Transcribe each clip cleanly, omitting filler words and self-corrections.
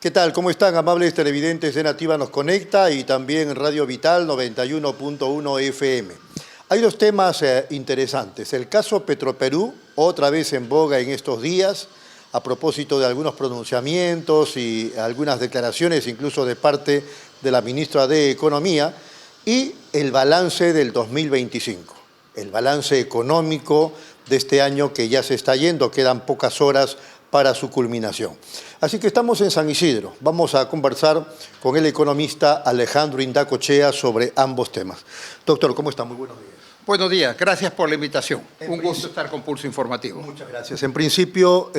¿Qué tal? ¿Cómo están, amables televidentes de Nativa Nos Conecta y también Radio Vital 91.1 FM? Hay dos temas interesantes. El caso Petroperú, otra vez en boga en estos días, a propósito de algunos pronunciamientos y algunas declaraciones, incluso de parte de la ministra de Economía, y el balance del 2025, el balance económico de este año que ya se está yendo, quedan pocas horas para su culminación. Así que estamos en San Isidro. Vamos a conversar con el economista Alejandro Indacochea sobre ambos temas. Doctor, ¿cómo está? Muy buenos días. Buenos días, gracias por la invitación. Un gusto estar con Pulso Informativo. Muchas gracias. En principio,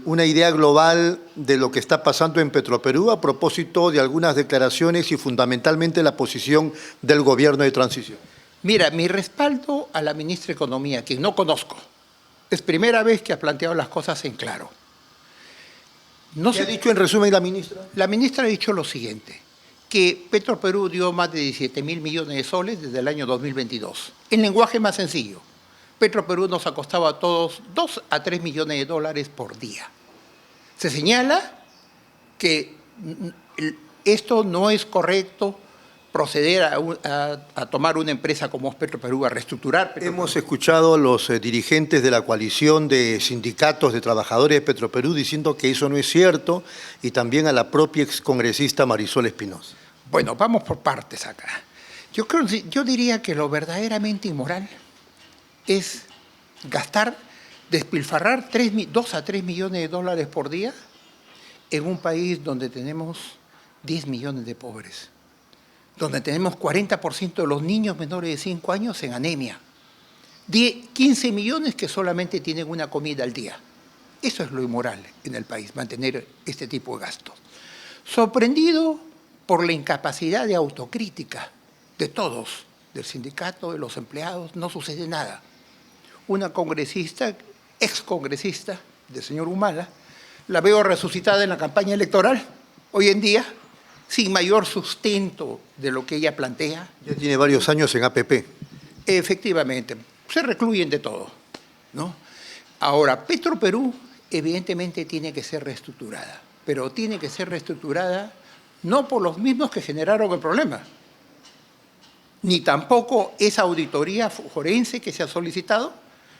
una idea global de lo que está pasando en Petroperú a propósito de algunas declaraciones y fundamentalmente la posición del gobierno de transición. Mira, mi respaldo a la ministra de Economía, a quien no conozco, es primera vez que ha planteado las cosas en claro. ¿Qué ha dicho en resumen la ministra? La ministra ha dicho lo siguiente, que Petroperú dio más de 17.000 millones de soles desde el año 2022. En lenguaje más sencillo, Petroperú nos ha costado a todos 2 a 3 millones de dólares por día. Se señala que esto no es correcto, proceder a tomar una empresa como es Petroperú, a reestructurar Petroperú. Hemos escuchado a los dirigentes de la coalición de sindicatos de trabajadores de Petroperú diciendo que eso no es cierto y también a la propia excongresista Marisol Espinosa. Bueno, vamos por partes acá. Yo diría que lo verdaderamente inmoral es despilfarrar 2 a 3 millones de dólares por día en un país donde tenemos 10 millones de pobres, donde tenemos 40% de los niños menores de 5 años en anemia, 15 millones que solamente tienen una comida al día. Eso es lo inmoral en el país, mantener este tipo de gastos. Sorprendido por la incapacidad de autocrítica de todos, del sindicato, de los empleados, no sucede nada. Una congresista, excongresista, del señor Humala, la veo resucitada en la campaña electoral, hoy en día, sin mayor sustento de lo que ella plantea. Ya tiene varios años en APP. Efectivamente, se recluyen de todo, ¿no? Ahora, Petroperú evidentemente tiene que ser reestructurada, pero tiene que ser reestructurada no por los mismos que generaron el problema, ni tampoco esa auditoría forense que se ha solicitado,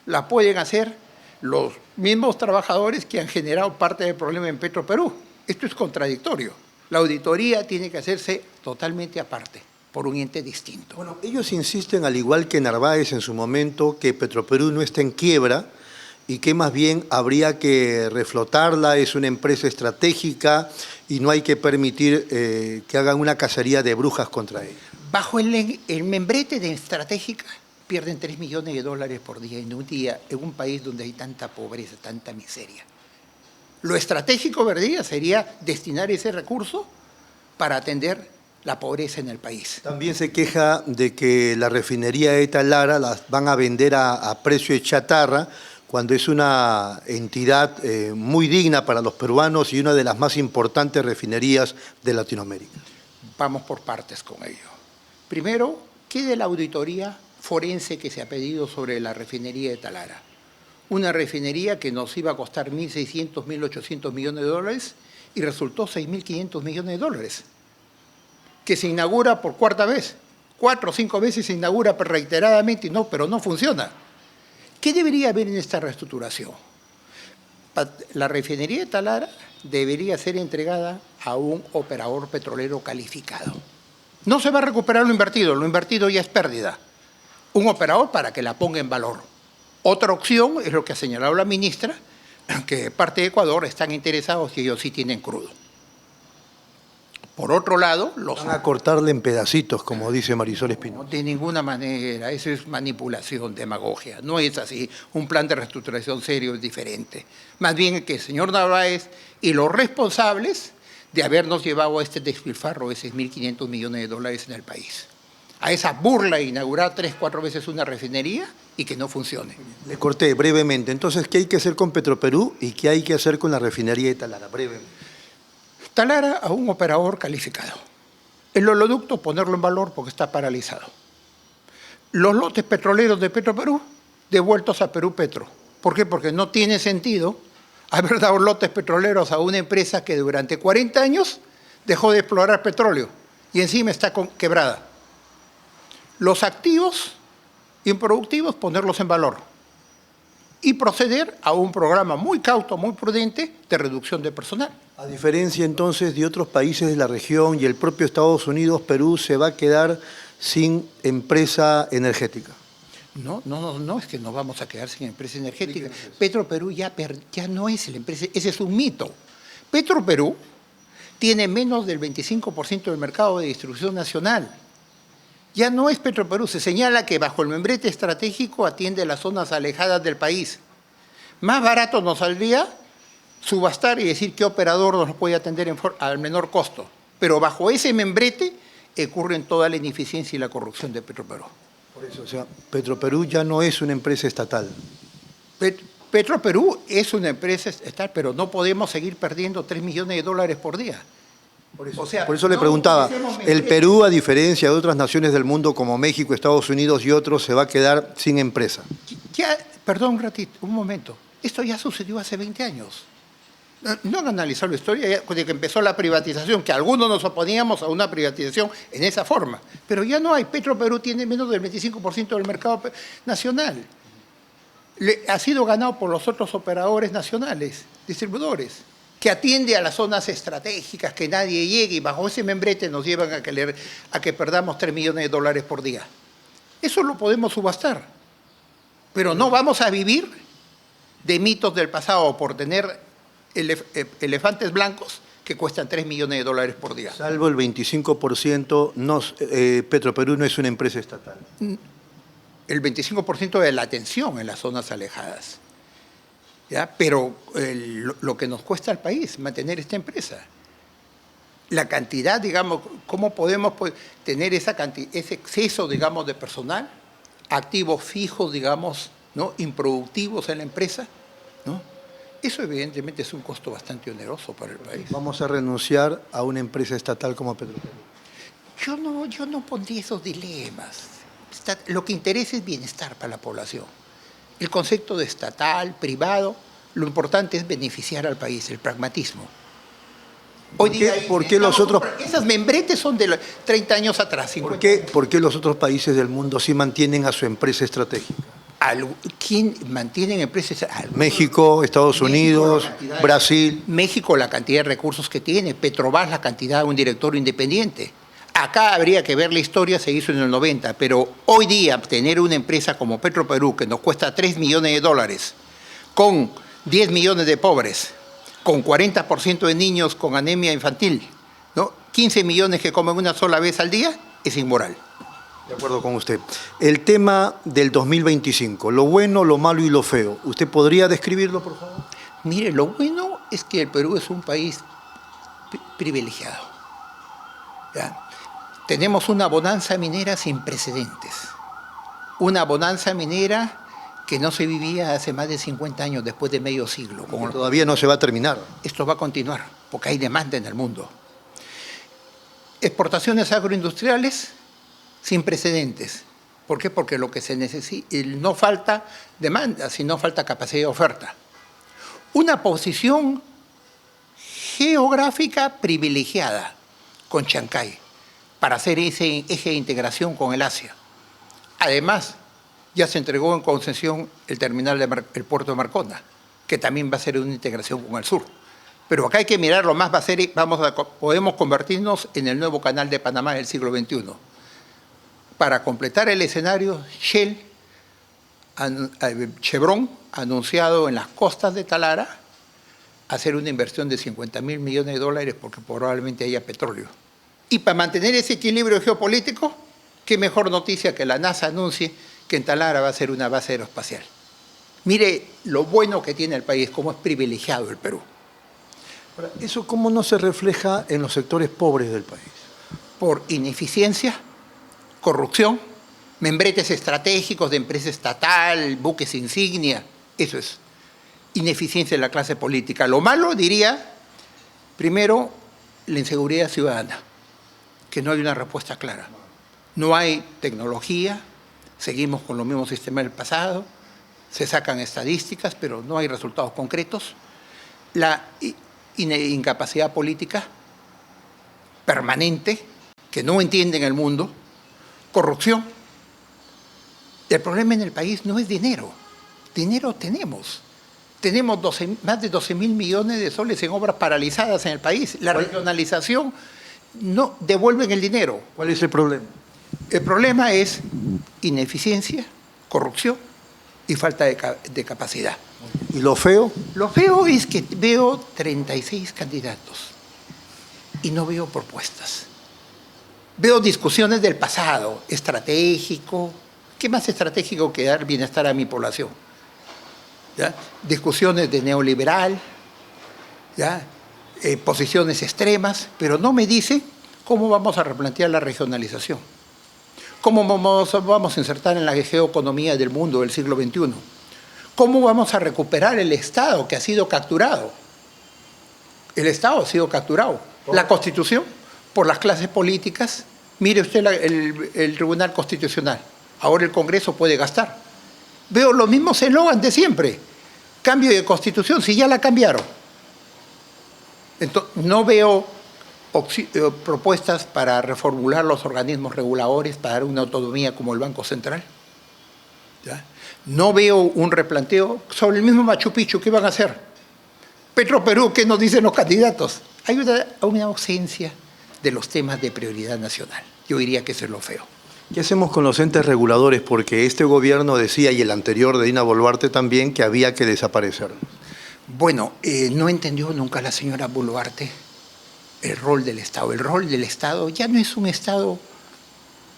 la pueden hacer los mismos trabajadores que han generado parte del problema en Petroperú. Esto es contradictorio. La auditoría tiene que hacerse totalmente aparte, por un ente distinto. Bueno, ellos insisten, al igual que Narváez en su momento, que Petroperú no está en quiebra y que más bien habría que reflotarla, es una empresa estratégica y no hay que permitir que hagan una cacería de brujas contra ella. Bajo el membrete de estratégica pierden 3 millones de dólares por día en un país donde hay tanta pobreza, tanta miseria. Lo estratégico, ¿verdad?, sería destinar ese recurso para atender la pobreza en el país. También se queja de que la refinería de Talara las van a vender a precio de chatarra, cuando es una entidad muy digna para los peruanos y una de las más importantes refinerías de Latinoamérica. Vamos por partes con ello. Primero, ¿qué de la auditoría forense que se ha pedido sobre la refinería de Talara? Una refinería que nos iba a costar 1.600, 1.800 millones de dólares y resultó 6.500 millones de dólares, que se inaugura por cuarta vez. 4 o 5 veces se inaugura reiteradamente, pero no funciona. ¿Qué debería haber en esta reestructuración? La refinería de Talara debería ser entregada a un operador petrolero calificado. No se va a recuperar lo invertido ya es pérdida. Un operador para que la ponga en valor. Otra opción es lo que ha señalado la ministra, que parte de Ecuador están interesados y ellos sí tienen crudo. Por otro lado, van a cortarle en pedacitos, como dice Marisol Espinosa. No, de ninguna manera, eso es manipulación, demagogia. No es así. Un plan de reestructuración serio es diferente. Más bien que el señor Narváez y los responsables de habernos llevado a este despilfarro de 6.500 millones de dólares en el país. A esa burla de inaugurar 3 o 4 veces una refinería y que no funcione. Le corté brevemente. Entonces, ¿qué hay que hacer con Petroperú y qué hay que hacer con la refinería de Talara? Brevemente. Talara a un operador calificado. El oleoducto ponerlo en valor porque está paralizado. Los lotes petroleros de Petroperú devueltos a Perú Petro. ¿Por qué? Porque no tiene sentido haber dado lotes petroleros a una empresa que durante 40 años dejó de explorar petróleo y encima está quebrada. Los activos improductivos, ponerlos en valor y proceder a un programa muy cauto, muy prudente de reducción de personal. A diferencia entonces de otros países de la región y el propio Estados Unidos, Perú se va a quedar sin empresa energética. No, es que nos vamos a quedar sin empresa energética. Petroperú ya no es la empresa, ese es un mito. Petroperú tiene menos del 25% del mercado de distribución nacional. Ya no es Petroperú, se señala que bajo el membrete estratégico atiende las zonas alejadas del país. Más barato nos saldría subastar y decir qué operador nos puede atender al menor costo. Pero bajo ese membrete ocurren toda la ineficiencia y la corrupción de Petroperú. Por eso, o sea, Petroperú ya no es una empresa estatal. Petroperú es una empresa estatal, pero no podemos seguir perdiendo $3 millones por día. Por eso le preguntaba, ¿el Perú, a diferencia de otras naciones del mundo como México, Estados Unidos y otros, se va a quedar sin empresa? Perdón un ratito, un momento. Esto ya sucedió hace 20 años. No han analizado la historia desde que empezó la privatización, que algunos nos oponíamos a una privatización en esa forma. Pero ya no hay. Petroperú tiene menos del 25% del mercado nacional. Ha sido ganado por los otros operadores nacionales, distribuidores, que atiende a las zonas estratégicas, que nadie llegue, y bajo ese membrete nos llevan a que perdamos $3 millones por día. Eso lo podemos subastar, pero no vamos a vivir de mitos del pasado por tener elefantes blancos que cuestan $3 millones por día. Salvo el 25%, Petroperú no es una empresa estatal. El 25% de la atención en las zonas alejadas. ¿Ya? Pero lo que nos cuesta al país mantener esta empresa. La cantidad, digamos, ¿cómo podemos tener ese exceso, digamos, de personal, activos fijos, digamos, ¿no?, improductivos en la empresa, ¿no? Eso evidentemente es un costo bastante oneroso para el país. ¿Vamos a renunciar a una empresa estatal como Petroperú? Yo no pondría esos dilemas. Lo que interesa es bienestar para la población. El concepto de estatal, privado, lo importante es beneficiar al país, el pragmatismo. ¿Por qué los otros? Esas membretes son de 30 años atrás. ¿Por qué los otros países del mundo sí mantienen a su empresa estratégica? ¿Quién mantiene empresas? México, Estados Unidos, Brasil. México, la cantidad de recursos que tiene. Petrobras, la cantidad de un directorio independiente. Acá habría que ver la historia, se hizo en el 90, pero hoy día tener una empresa como Petroperú que nos cuesta $3 millones, con 10 millones de pobres, con 40% de niños con anemia infantil, ¿no?, 15 millones que comen una sola vez al día, es inmoral. De acuerdo con usted. El tema del 2025, lo bueno, lo malo y lo feo, ¿usted podría describirlo, por favor? Mire, lo bueno es que el Perú es un país privilegiado. ¿Ya? Tenemos una bonanza minera sin precedentes. Una bonanza minera que no se vivía hace más de 50 años, después de medio siglo. Todavía no se va a terminar. Esto va a continuar, porque hay demanda en el mundo. Exportaciones agroindustriales sin precedentes. ¿Por qué? Porque lo que se necesita, no falta demanda, sino falta capacidad de oferta. Una posición geográfica privilegiada con Chancay para hacer ese eje de integración con el Asia. Además, ya se entregó en concesión el terminal del puerto de Marcona, que también va a ser una integración con el sur. Pero acá hay que mirarlo más, podemos convertirnos en el nuevo canal de Panamá del siglo XXI. Para completar el escenario, Chevron ha anunciado en las costas de Talara hacer una inversión de $50.000 millones porque probablemente haya petróleo. Y para mantener ese equilibrio geopolítico, qué mejor noticia que la NASA anuncie que en Talara va a ser una base aeroespacial. Mire lo bueno que tiene el país, cómo es privilegiado el Perú. ¿Eso cómo no se refleja en los sectores pobres del país? Por ineficiencia, corrupción, membretes estratégicos de empresa estatal, buques insignia, eso es ineficiencia de la clase política. Lo malo, diría, primero, la inseguridad ciudadana, que no hay una respuesta clara. No hay tecnología, seguimos con los mismos sistemas del pasado, se sacan estadísticas, pero no hay resultados concretos. la incapacidad política permanente, que no entienden el mundo, corrupción. El problema en el país no es dinero. Dinero tenemos. Tenemos más de 12.000 millones de soles en obras paralizadas en el país. La regionalización no devuelven el dinero. ¿Cuál es el problema? El problema es ineficiencia, corrupción y falta de capacidad. ¿Y lo feo? Lo feo es que veo 36 candidatos y no veo propuestas. Veo discusiones del pasado, estratégico. ¿Qué más estratégico que dar bienestar a mi población? ¿Ya? Discusiones de neoliberal, ¿ya? Posiciones extremas, pero no me dice cómo vamos a replantear la regionalización. ¿Cómo vamos a insertar en la geoeconomía del mundo del siglo XXI? ¿Cómo vamos a recuperar el Estado que ha sido capturado? El Estado ha sido capturado. La Constitución, por las clases políticas. Mire usted el Tribunal Constitucional. Ahora el Congreso puede gastar. Veo los mismos eslogan de siempre. Cambio de Constitución, si ya la cambiaron. Entonces, no veo propuestas para reformular los organismos reguladores, para dar una autonomía como el Banco Central. ¿Ya? No veo un replanteo sobre el mismo Machu Picchu. ¿Qué van a hacer? Petroperú, ¿qué nos dicen los candidatos? Hay una ausencia de los temas de prioridad nacional. Yo diría que eso es lo feo. ¿Qué hacemos con los entes reguladores? Porque este gobierno decía, y el anterior de Dina Boluarte también, que había que desaparecer. Bueno, no entendió nunca la señora Boluarte el rol del Estado. El rol del Estado ya no es un Estado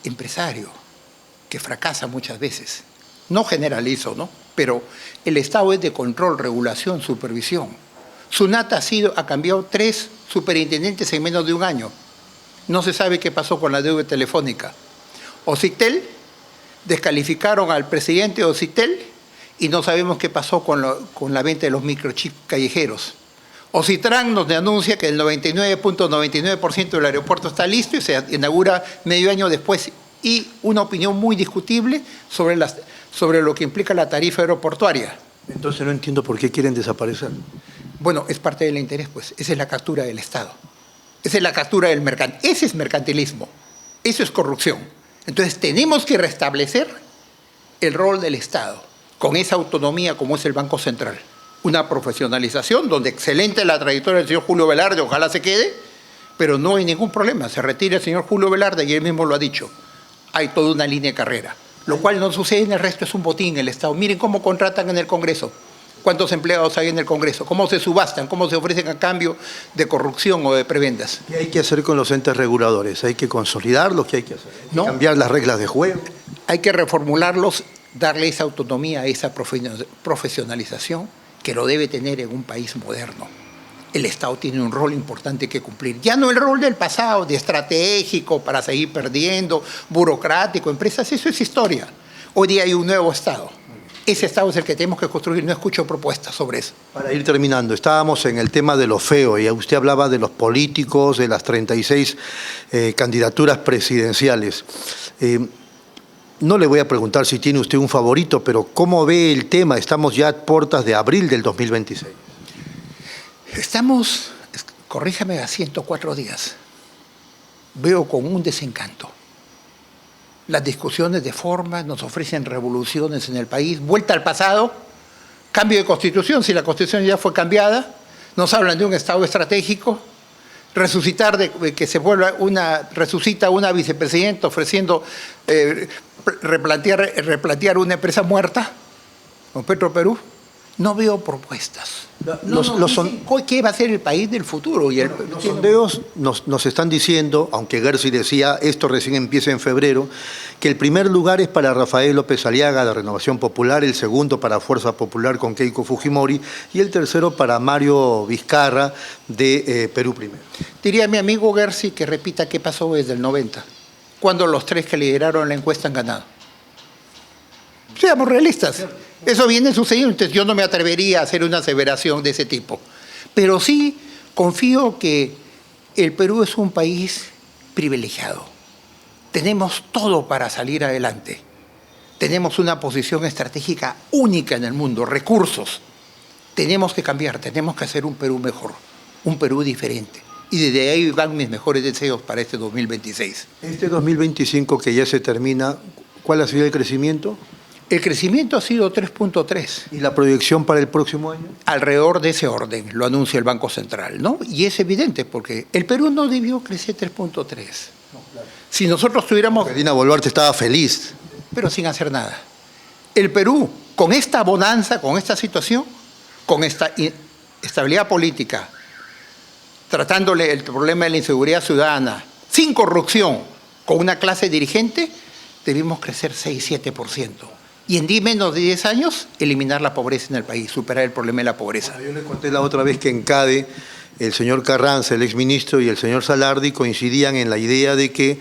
empresario, que fracasa muchas veces. No generalizo, ¿no? Pero el Estado es de control, regulación, supervisión. SUNAT ha cambiado 3 superintendentes en menos de un año. No se sabe qué pasó con la deuda telefónica. Ocitel, descalificaron al presidente de Ocitel y no sabemos qué pasó con la venta de los microchips callejeros. Ocitran nos anuncia que el 99.99% del aeropuerto está listo y se inaugura medio año después. Y una opinión muy discutible sobre lo que implica la tarifa aeroportuaria. Entonces no entiendo por qué quieren desaparecer. Bueno, es parte del interés, pues. Esa es la captura del Estado. Esa es la captura del mercado. Ese es mercantilismo. Eso es corrupción. Entonces tenemos que restablecer el rol del Estado con esa autonomía como es el Banco Central. Una profesionalización donde excelente la trayectoria del señor Julio Velarde, ojalá se quede, pero no hay ningún problema. Se retira el señor Julio Velarde y él mismo lo ha dicho. Hay toda una línea de carrera. Lo cual no sucede en el resto, es un botín en el Estado. Miren cómo contratan en el Congreso. ¿Cuántos empleados hay en el Congreso? ¿Cómo se subastan? ¿Cómo se ofrecen a cambio de corrupción o de prebendas? ¿Qué hay que hacer con los entes reguladores? ¿Hay que consolidarlos? ¿Qué hay que hacer? No. ¿Cambiar las reglas de juego? Hay que reformularlos, darle esa autonomía, esa profesionalización que lo debe tener en un país moderno. El Estado tiene un rol importante que cumplir. Ya no el rol del pasado, de estratégico, para seguir perdiendo, burocrático, empresas, eso es historia. Hoy día hay un nuevo Estado. Ese Estado es el que tenemos que construir. No escucho propuestas sobre eso. Para ir terminando, estábamos en el tema de lo feo y usted hablaba de los políticos, de las 36 candidaturas presidenciales. No le voy a preguntar si tiene usted un favorito, pero ¿cómo ve el tema? Estamos ya a puertas de abril del 2026. Estamos, corríjame, a 104 días. Veo con un desencanto. Las discusiones de forma nos ofrecen revoluciones en el país, vuelta al pasado, cambio de constitución, si la constitución ya fue cambiada, nos hablan de un Estado estratégico, resucitar, que se vuelva resucita una vicepresidenta ofreciendo replantear una empresa muerta, con Petroperú. No veo propuestas. ¿Qué va a ser el país del futuro? Los sondeos nos están diciendo, aunque Gersi decía, esto recién empieza en febrero, que el primer lugar es para Rafael López Aliaga de Renovación Popular, el segundo para Fuerza Popular con Keiko Fujimori y el tercero para Mario Vizcarra de Perú Primero. Diría a mi amigo Gersi que repita qué pasó desde el 90, cuando los 3 que lideraron la encuesta han ganado. Seamos realistas. Eso viene sucediendo, entonces yo no me atrevería a hacer una aseveración de ese tipo. Pero sí confío que el Perú es un país privilegiado. Tenemos todo para salir adelante. Tenemos una posición estratégica única en el mundo, recursos. Tenemos que cambiar, tenemos que hacer un Perú mejor, un Perú diferente. Y desde ahí van mis mejores deseos para este 2026. Este 2025 que ya se termina, ¿cuál ha sido el crecimiento? El crecimiento ha sido 3.3. ¿Y la proyección para el próximo año? Alrededor de ese orden, lo anuncia el Banco Central, ¿no? Y es evidente porque el Perú no debió crecer 3.3. Si nosotros tuviéramos... Dina Boluarte estaba feliz. Pero sin hacer nada. El Perú, con esta bonanza, con esta situación, con esta estabilidad política, tratándole el problema de la inseguridad ciudadana, sin corrupción, con una clase dirigente, debimos crecer 6-7%. Y en menos de 10 años, eliminar la pobreza en el país, superar el problema de la pobreza. Bueno, yo le conté la otra vez que en CADE el señor Carranza, el exministro, y el señor Salardi coincidían en la idea de que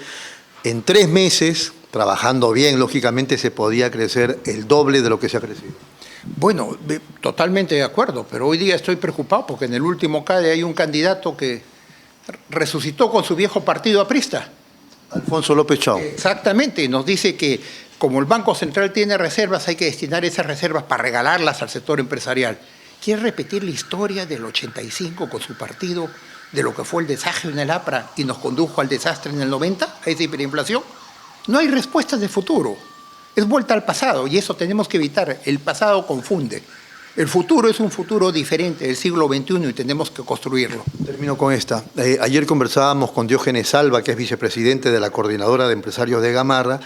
en 3 meses, trabajando bien, lógicamente se podía crecer el doble de lo que se ha crecido. Bueno, totalmente de acuerdo, pero hoy día estoy preocupado porque en el último CADE hay un candidato que resucitó con su viejo partido aprista. Alfonso López Chau. Exactamente, nos dice que como el Banco Central tiene reservas, hay que destinar esas reservas para regalarlas al sector empresarial. ¿Quiere repetir la historia del 85 con su partido, de lo que fue el desastre en el APRA y nos condujo al desastre en el 90, a esa hiperinflación? No hay respuestas de futuro. Es vuelta al pasado y eso tenemos que evitar. El pasado confunde. El futuro es un futuro diferente del siglo XXI y tenemos que construirlo. Termino con esta. Ayer conversábamos con Diógenes Salva, que es vicepresidente de la Coordinadora de Empresarios de Gamarra,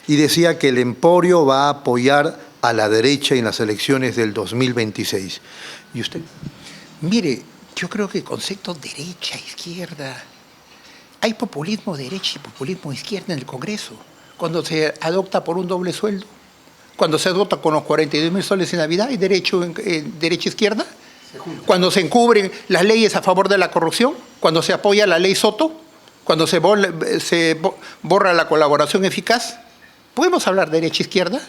y decía que el Emporio va a apoyar a la derecha en las elecciones del 2026. ¿Y usted? Mire, yo creo que el concepto derecha, izquierda, hay populismo derecha y populismo izquierda en el Congreso. Cuando se adopta por un doble sueldo, cuando se adopta con los 42.000 soles en Navidad, ¿hay derecha-izquierda? Cuando se encubren las leyes a favor de la corrupción, cuando se apoya la ley Soto, cuando se borra la colaboración eficaz, ¿podemos hablar de derecha-izquierda?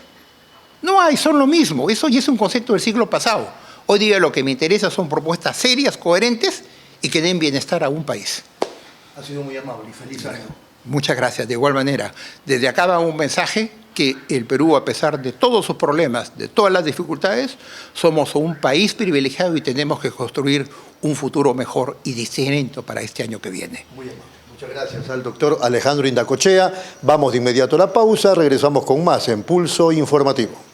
No hay, son lo mismo. Eso ya es un concepto del siglo pasado. Hoy día lo que me interesa son propuestas serias, coherentes y que den bienestar a un país. Ha sido muy amable y feliz año. Muchas gracias. De igual manera, desde acá va un mensaje que el Perú, a pesar de todos sus problemas, de todas las dificultades, somos un país privilegiado y tenemos que construir un futuro mejor y distinto para este año que viene. Muy amable. Muchas gracias al doctor Alejandro Indacochea. Vamos de inmediato a la pausa, regresamos con más en Pulso Informativo.